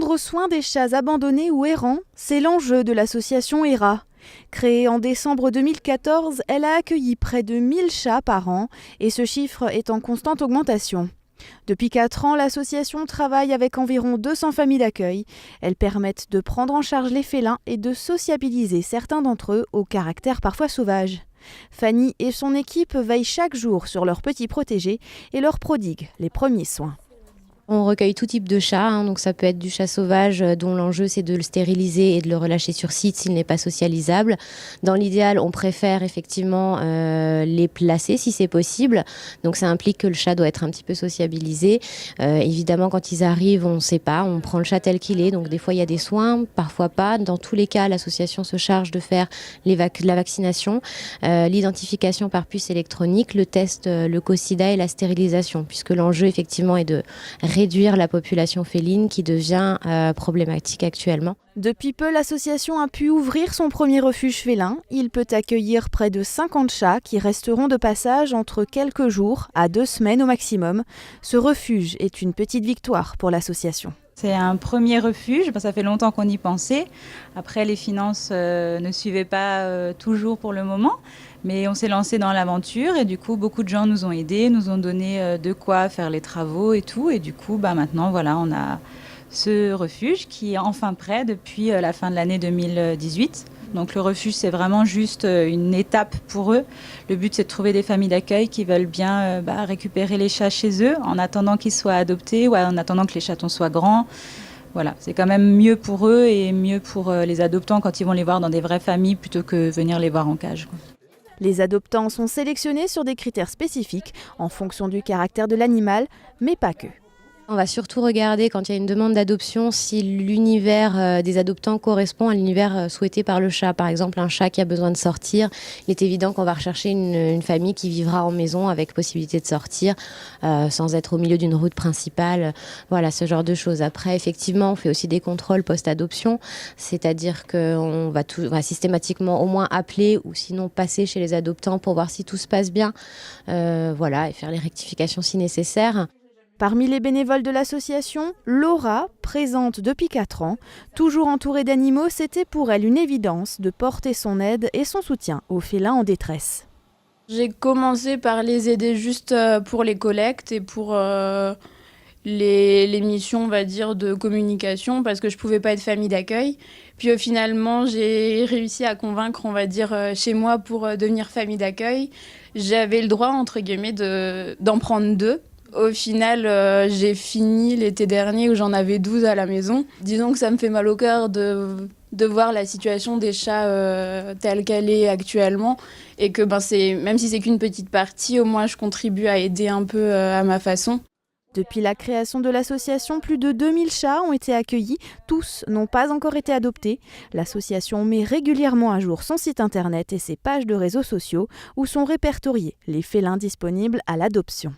Prendre soin des chats abandonnés ou errants, c'est l'enjeu de l'association ERA. Créée en décembre 2014, elle a accueilli près de 1000 chats par an et ce chiffre est en constante augmentation. Depuis 4 ans, l'association travaille avec environ 200 familles d'accueil. Elles permettent de prendre en charge les félins et de sociabiliser certains d'entre eux au caractère parfois sauvage. Fanny et son équipe veillent chaque jour sur leurs petits protégés et leur prodiguent les premiers soins. On recueille tout type de chat, donc ça peut être du chat sauvage dont l'enjeu c'est de le stériliser et de le relâcher sur site s'il n'est pas socialisable. Dans l'idéal, on préfère effectivement les placer si c'est possible, donc ça implique que le chat doit être un petit peu sociabilisé. Évidemment, quand ils arrivent, on ne sait pas, on prend le chat tel qu'il est, donc des fois il y a des soins, parfois pas. Dans tous les cas, l'association se charge de faire la vaccination, l'identification par puce électronique, le test leucosida et la stérilisation, puisque l'enjeu effectivement est de réduire la population féline qui devient problématique actuellement. Depuis peu, l'association a pu ouvrir son premier refuge félin. Il peut accueillir près de 50 chats qui resteront de passage entre quelques jours à 2 semaines au maximum. Ce refuge est une petite victoire pour l'association. C'est un premier refuge, ça fait longtemps qu'on y pensait. Après, les finances ne suivaient pas toujours pour le moment, mais on s'est lancé dans l'aventure et du coup, beaucoup de gens nous ont aidés, nous ont donné de quoi faire les travaux et tout. Et du coup, maintenant, voilà, on a ce refuge qui est enfin prêt depuis la fin de l'année 2018. Donc le refuge, c'est vraiment juste une étape pour eux. Le but, c'est de trouver des familles d'accueil qui veulent bien récupérer les chats chez eux en attendant qu'ils soient adoptés ou en attendant que les chatons soient grands. Voilà, c'est quand même mieux pour eux et mieux pour les adoptants quand ils vont les voir dans des vraies familles plutôt que venir les voir en cage. Les adoptants sont sélectionnés sur des critères spécifiques en fonction du caractère de l'animal, mais pas que. On va surtout regarder quand il y a une demande d'adoption si l'univers des adoptants correspond à l'univers souhaité par le chat. Par exemple, un chat qui a besoin de sortir, il est évident qu'on va rechercher une famille qui vivra en maison avec possibilité de sortir sans être au milieu d'une route principale. Voilà, ce genre de choses. Après, effectivement, on fait aussi des contrôles post-adoption, c'est-à-dire qu'on va systématiquement au moins appeler ou sinon passer chez les adoptants pour voir si tout se passe bien. Voilà, et faire les rectifications si nécessaire. Parmi les bénévoles de l'association, Laura, présente depuis 4 ans, toujours entourée d'animaux, c'était pour elle une évidence de porter son aide et son soutien aux félins en détresse. J'ai commencé par les aider juste pour les collectes et pour les missions, on va dire, de communication parce que je pouvais pas être famille d'accueil. Puis finalement, j'ai réussi à convaincre, on va dire, chez moi pour devenir famille d'accueil. J'avais le droit, entre guillemets, d'en prendre 2. Au final, j'ai fini l'été dernier où j'en avais 12 à la maison. Disons que ça me fait mal au cœur de voir la situation des chats telle qu'elle est actuellement et que même si c'est qu'une petite partie, au moins je contribue à aider un peu à ma façon. Depuis la création de l'association, plus de 2000 chats ont été accueillis. Tous n'ont pas encore été adoptés. L'association met régulièrement à jour son site internet et ses pages de réseaux sociaux où sont répertoriés les félins disponibles à l'adoption.